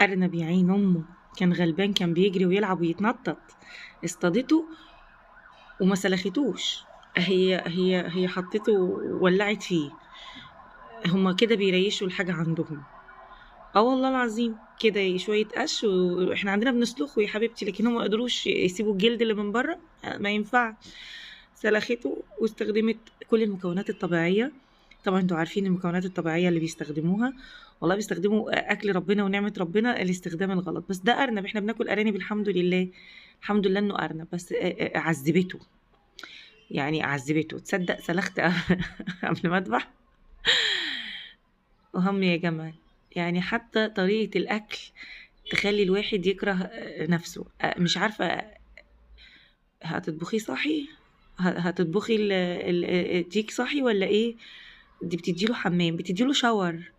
أرنب يا عين أمه، كان غلبان، كان بيجري ويلعب ويتنطط، اصطادته وما سلختوش. هي حطته وولعت فيه. هما كده بيريشوا الحاجة عندهم. اه والله العظيم كده شوية قش واحنا عندنا بنسلخه يا حبيبتي، لكن هم ما قدروش يسيبوا الجلد اللي من بره، ما ينفع. سلخته واستخدمت كل المكونات الطبيعية. طبعا انتوا عارفين المكونات الطبيعية اللي بيستخدموها، والله بيستخدموا اكل ربنا ونعمة ربنا الاستخدام الغلط. بس ده ارنب، احنا بناكل ارانب الحمد لله. الحمد لله انه ارنب، بس عذبته. يعني عذبته، تصدق سلخت قبل ما اذبح. وهم يا جمال، يعني حتى طريقة الأكل تخلّي الواحد يكره نَفْسه. مش عارفة هتطبخيه صاحي؟ هتطبخي الديك صاحي والّا إيه؟ دي بتدّي له حمّام، بتدّي له shower.